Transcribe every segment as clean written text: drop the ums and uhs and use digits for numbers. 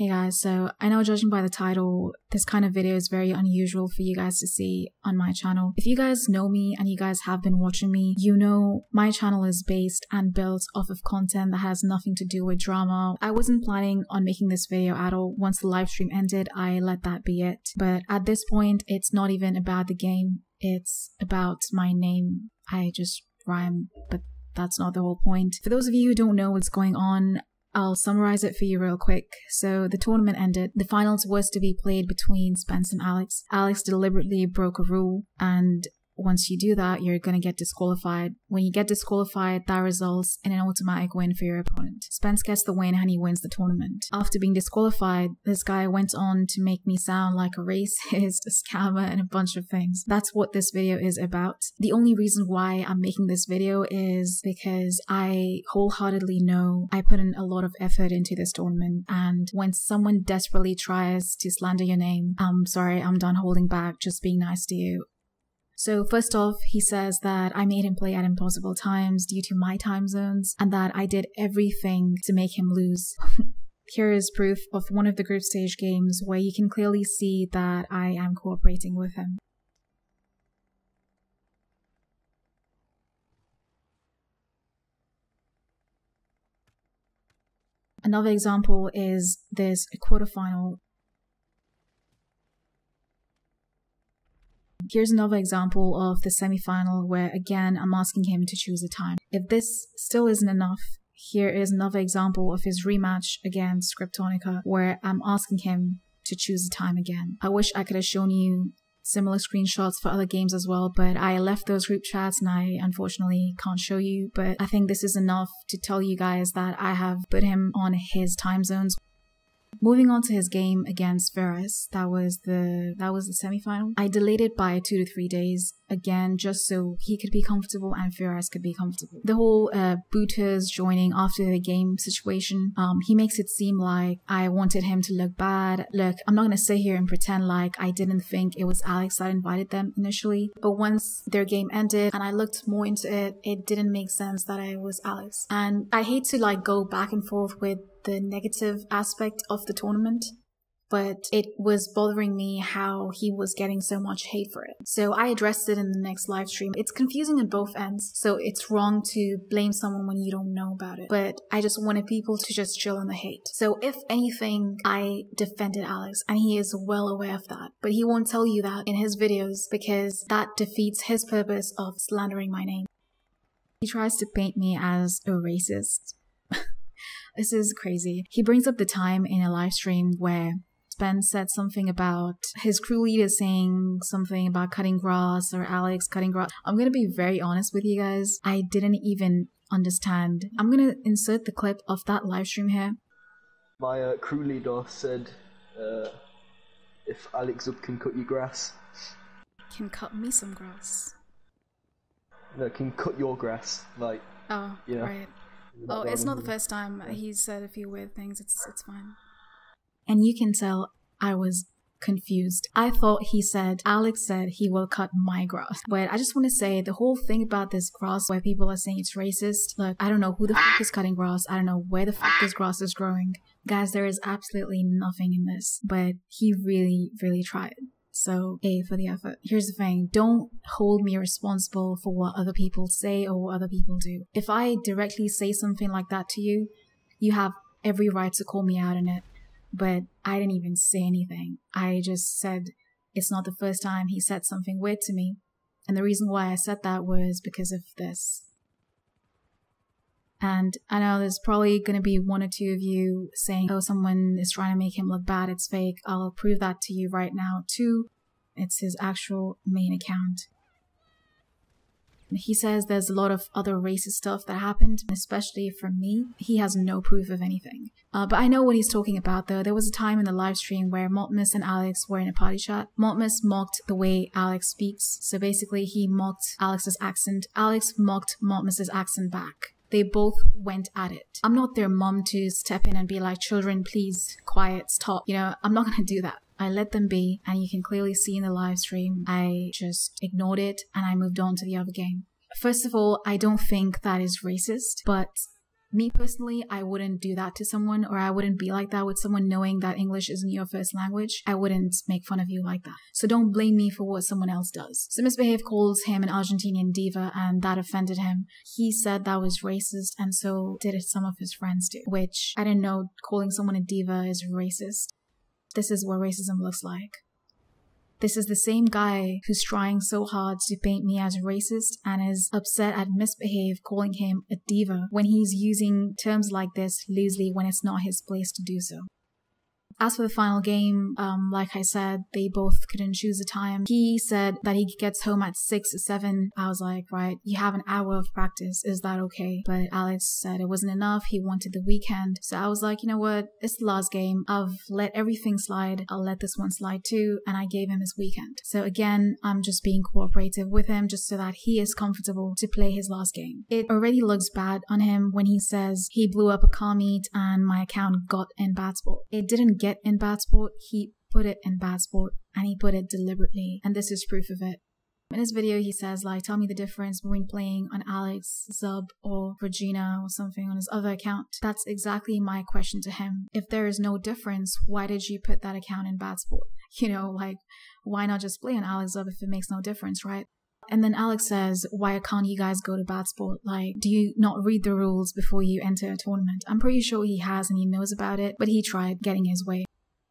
Hey guys, so I know judging by the title, this kind of video is very unusual for you guys to see on my channel. If you guys know me and you guys have been watching me, you know my channel is based and built off of content that has nothing to do with drama. I wasn't planning on making this video at all. Once the live stream ended, I let that be it. But at this point, it's not even about the game, it's about my name. I just rhyme, but that's not the whole point. For those of you who don't know what's going on, I'll summarize it for you real quick. So the tournament ended. The finals was to be played between Spence and Alex. Alex deliberately broke a rule, and once you do that, you're gonna get disqualified. When you get disqualified, that results in an automatic win for your opponent. Spence gets the win and he wins the tournament. After being disqualified, this guy went on to make me sound like a racist, a scammer, and a bunch of things. That's what this video is about. The only reason why I'm making this video is because I wholeheartedly know I put in a lot of effort into this tournament, and when someone desperately tries to slander your name, I'm sorry, I'm done holding back, just being nice to you. So first off, he says that I made him play at impossible times due to my time zones and that I did everything to make him lose. Here is proof of one of the group stage games where you can clearly see that I am cooperating with him. Another example is this quarterfinal. Here's another example of the semi-final where again I'm asking him to choose a time. If this still isn't enough, here is another example of his rematch against Kryptonica where I'm asking him to choose a time again. I wish I could have shown you similar screenshots for other games as well, but I left those group chats and I unfortunately can't show you, but I think this is enough to tell you guys that I have put him on his time zones. Moving on to his game against Veras, that was the semi-final. I delayed it by 2 to 3 days, again just so he could be comfortable and Veras could be comfortable. The whole booters joining after the game situation, he makes it seem like I wanted him to look bad. Look, I'm not gonna sit here and pretend like I didn't think it was Alex that invited them initially, but once their game ended and I looked more into it, it didn't make sense that it was Alex. And I hate to like go back and forth with the negative aspect of the tournament, but it was bothering me how he was getting so much hate for it. So I addressed it in the next live stream. It's confusing on both ends, so it's wrong to blame someone when you don't know about it, but I just wanted people to just chill on the hate. So if anything, I defended Alex, and he is well aware of that, but he won't tell you that in his videos because that defeats his purpose of slandering my name. He tries to paint me as a racist. This is crazy. He brings up the time in a live stream where Spence said something about his crew leader saying something about cutting grass or Alex cutting grass. I'm gonna be very honest with you guys. I didn't even understand. I'm gonna insert the clip of that live stream here. My crew leader said, if Alex up can cut your grass. Can cut me some grass. No, can cut your grass. Like, oh, you know. Right. Oh, it's not the first time he's said a few weird things. It's fine. And you can tell I was confused. I thought he said, Alex said he will cut my grass. But I just want to say the whole thing about this grass where people are saying it's racist. Look, I don't know who the fuck is cutting grass. I don't know where the fuck this grass is growing. Guys, there is absolutely nothing in this. But he really, really tried. So, A for the effort. Here's the thing, don't hold me responsible for what other people say or what other people do. If I directly say something like that to you, you have every right to call me out on it. But I didn't even say anything. I just said it's not the first time he said something weird to me. And the reason why I said that was because of this. And I know there's probably going to be 1 or 2 of you saying, oh, someone is trying to make him look bad, it's fake. I'll prove that to you right now too. It's his actual main account. He says there's a lot of other racist stuff that happened, especially from me. He has no proof of anything. But I know what he's talking about though. There was a time in the live stream where Mottmas and Alex were in a party chat. Mottmas mocked the way Alex speaks. So basically he mocked Alex's accent. Alex mocked Mottmas's accent back. They both went at it. I'm not their mom to step in and be like, children, please, quiet, stop. You know, I'm not gonna do that. I let them be, and you can clearly see in the live stream, I just ignored it and I moved on to the other game. First of all, I don't think that is racist, but Me personally, I wouldn't do that to someone, or I wouldn't be like that with someone knowing that English isn't your first language. I wouldn't make fun of you like that. So don't blame me for what someone else does. So xMissBehave calls him an Argentinian diva, and that offended him. He said that was racist, and so did some of his friends too, which I didn't know calling someone a diva is racist. This is what racism looks like. This is the same guy who's trying so hard to paint me as racist and is upset at xMissBehave calling him a diva when he's using terms like this loosely when it's not his place to do so. As for the final game, like I said, they both couldn't choose a time. He said that he gets home at 6 or 7. I was like, right, you have an hour of practice, is that okay? But Alex said it wasn't enough, he wanted the weekend. So I was like, you know what, it's the last game. I've let everything slide, I'll let this one slide too, and I gave him his weekend. So again, I'm just being cooperative with him just so that he is comfortable to play his last game. It already looks bad on him when he says he blew up a car meet and my account got in bad sport. It didn't get in bad sport, he put it in bad sport, and he put it deliberately, and this is proof of it. In his video he says like, tell me the difference between playing on Alex, Zub, or Virginia or something on his other account. That's exactly my question to him. If there is no difference, why did you put that account in bad sport? You know, like, why not just play on Alex, Zub if it makes no difference, right? And then Alex says, why can't you guys go to bad sport? Like, do you not read the rules before you enter a tournament? I'm pretty sure he has and he knows about it, but he tried getting his way.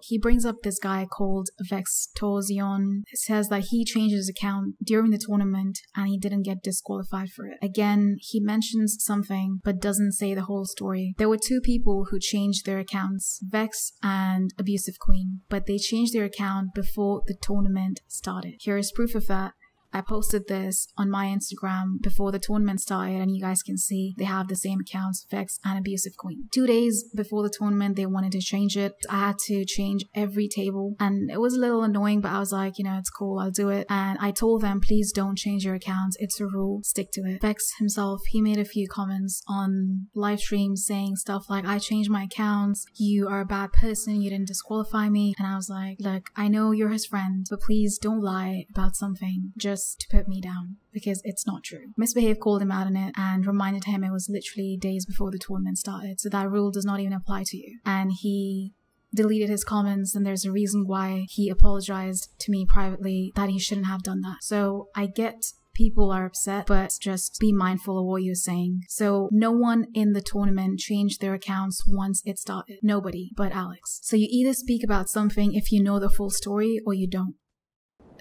He brings up this guy called Vextorsion. It says that he changed his account during the tournament and he didn't get disqualified for it. Again, he mentions something but doesn't say the whole story. There were 2 people who changed their accounts, Vex and Abusive Queen, but they changed their account before the tournament started. Here is proof of that. I posted this on my Instagram before the tournament started, and you guys can see they have the same accounts, Vex and Abusive Queen. 2 days before the tournament, they wanted to change it. I had to change every table, and it was a little annoying, but I was like, you know, it's cool, I'll do it. And I told them, please don't change your accounts. It's a rule, stick to it. Vex himself, he made a few comments on live streams saying stuff like, I changed my accounts, you are a bad person, you didn't disqualify me. And I was like, look, I know you're his friend, but please don't lie about something just to put me down, because it's not true. xMissBehave called him out on it and reminded him it was literally days before the tournament started, so that rule does not even apply to you. And he deleted his comments, and there's a reason why he apologized to me privately that he shouldn't have done that. So I get people are upset, but just be mindful of what you're saying. So no one in the tournament changed their accounts once it started. Nobody but Alex. So you either speak about something if you know the full story or you don't.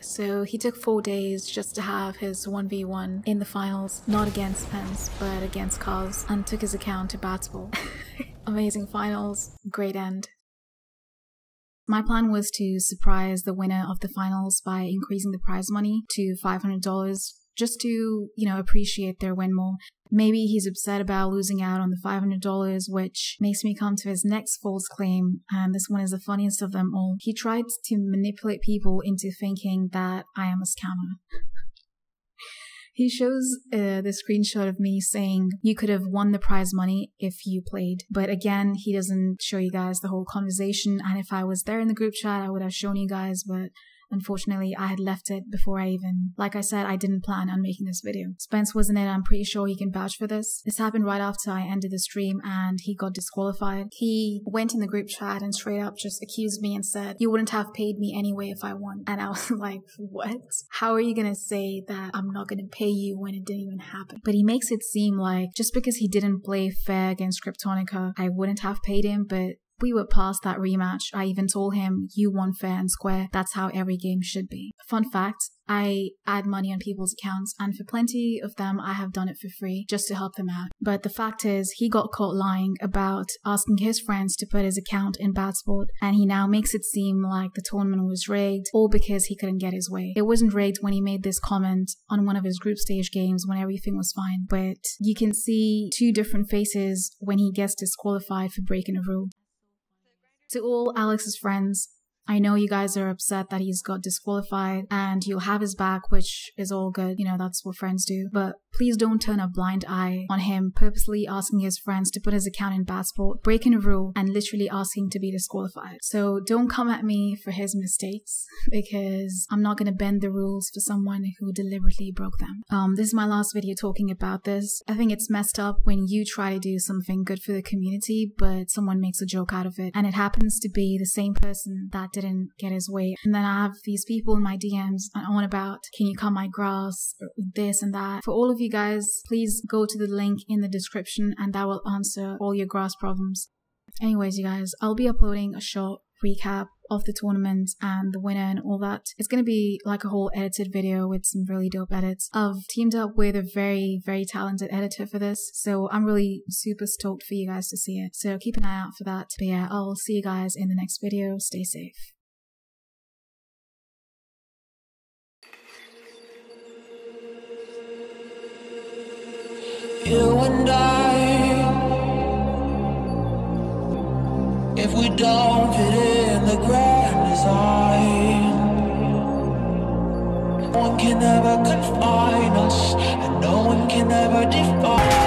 So he took 4 days just to have his 1v1 in the finals, not against Pence, but against Cause, and took his account to Batsport. Amazing finals, great end. My plan was to surprise the winner of the finals by increasing the prize money to $500, just to, you know, appreciate their win more. Maybe he's upset about losing out on the $500, which makes me come to his next false claim, and this one is the funniest of them all. He tried to manipulate people into thinking that I am a scammer. He shows the screenshot of me saying, you could have won the prize money if you played. But again, he doesn't show you guys the whole conversation, and if I was there in the group chat, I would have shown you guys, but unfortunately, I had left it before I even, like I said, I didn't plan on making this video. Spence was in it, I'm pretty sure he can vouch for this. This happened right after I ended the stream and he got disqualified. He went in the group chat and straight up just accused me and said, you wouldn't have paid me anyway if I won. And I was like, what? How are you gonna say that I'm not gonna pay you when it didn't even happen? But he makes it seem like just because he didn't play fair against Kryptonica, I wouldn't have paid him, but we were past that rematch. I even told him, you won fair and square. That's how every game should be. Fun fact, I add money on people's accounts, and for plenty of them, I have done it for free just to help them out. But the fact is, he got caught lying about asking his friends to put his account in bad sport, and he now makes it seem like the tournament was rigged, all because he couldn't get his way. It wasn't rigged when he made this comment on one of his group stage games when everything was fine, but you can see 2 different faces when he gets disqualified for breaking a rule. To all Alex's friends, I know you guys are upset that he's got disqualified and you'll have his back, which is all good. You know, that's what friends do. But please don't turn a blind eye on him purposely asking his friends to put his account in bad sport, breaking a rule, and literally asking to be disqualified. So don't come at me for his mistakes, because I'm not going to bend the rules for someone who deliberately broke them. This is my last video talking about this. I think it's messed up when you try to do something good for the community, but someone makes a joke out of it. And it happens to be the same person that didn't get his way. And then I have these people in my DMs on about, can you cut my grass, or this and that. For all of you guys, please go to the link in the description and that will answer all your grass problems. Anyways, you guys, I'll be uploading a short recap of the tournament and the winner and all that. It's gonna be like a whole edited video with some really dope edits. I've teamed up with a very, very talented editor for this, so I'm really super stoked for you guys to see it. So keep an eye out for that. But yeah, I'll see you guys in the next video. Stay safe. You and I, if we don't fit in the grand design, no one can ever confine us, and no one can ever define.